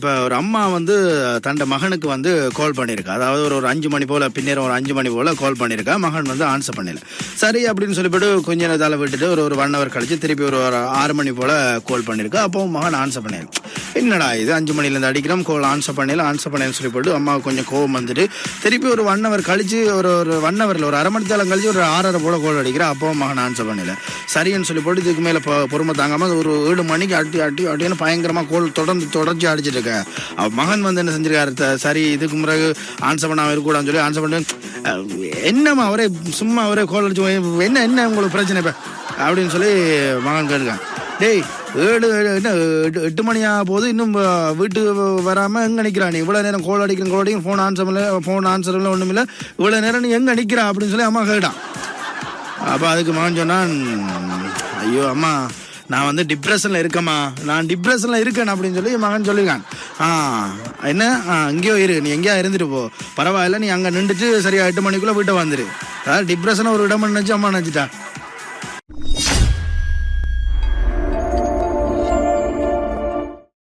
இப்போ ஒரு அம்மா வந்து தன்னோட மகனுக்கு வந்து கால் பண்ணியிருக்கா. அதாவது ஒரு 5 மணி போல் பின்னேரம் ஒரு 5 மணி போல் கால் பண்ணியிருக்கா. மகன் வந்து ஆன்சர் பண்ணல. சரி அப்படின்னு சொல்லிவிட்டு கொஞ்ச நேரத்தால் விட்டுட்டு ஒரு 1 hour கழிச்சு திருப்பி ஒரு 6 மணி போல் கால் பண்ணியிருக்கா. அப்போ மகன் ஆன்சர் பண்ணிடு. என்னடா இது 5 மணிலேருந்து அடிக்கிறோம், கால் ஆன்சர் பண்ணலன்னு சொல்லிவிட்டு அம்மாவுக்கு கொஞ்சம் கோவம் வந்துட்டு திருப்பி ஒரு 1 hour கழிச்சு ஒரு 1 hourல ஒரு 1/2 மணி நேரம் கழிச்சு ஒரு 6:30 போல் கால் அடிக்கிறா. அப்போ மகன் ஆன்சர் பண்ணல. சரின்னு சொல்லி போட்டு இதுக்கு மேலே பொறுமை தாங்காமல் ஒரு 7 மணிக்கு அட்டின்னு பயங்கரமாக கோல் தொடர்ச்சி அடிச்சிட்டு இருக்க. மகன் வந்து என்ன செஞ்சிருக்காரு, சரி இதுக்கு பிறகு ஆன்சர் பண்ணாமல் இருக்கக்கூடாதுன்னு சொல்லி ஆன்சர் பண்ணி என்னம்மா அவரே சும்மா அவரே கோல் அடிச்சு என்ன உங்களுக்கு பிரச்சனை இப்போ அப்படின்னு சொல்லி மகன் கேட்கான். டேய் 8 மணியா போது இன்னும் வீட்டுக்கு வராமல் எங்கே நிற்கிறா நீ? இவ்வளோ நேரம் கோல் அடிக்கிறேன் ஃபோன் ஆன்சர் இல்லை ஒன்றும் இல்லை, இவ்வளோ நேரம் நீ எங்கே நிற்கிறா அப்படின்னு சொல்லி அம்மா கேட்டான். அப்போ அதுக்கு மகன் சொன்னான், ஐயோ அம்மா நான் வந்து டிப்ரெஷனில் இருக்கேன் அப்படின்னு சொல்லி மகன் சொல்லியிருக்கான். என்ன இங்கேயோ நீ எங்கேயா இருந்துட்டு போ, பரவாயில்ல நீ அங்கே நின்றுட்டு சரியா 8 மணிக்குள்ளே வீட்டை வந்துரு. அதாவது டிப்ரெஷனை ஒரு இடம் நினச்சி அம்மா நினச்சிட்டா.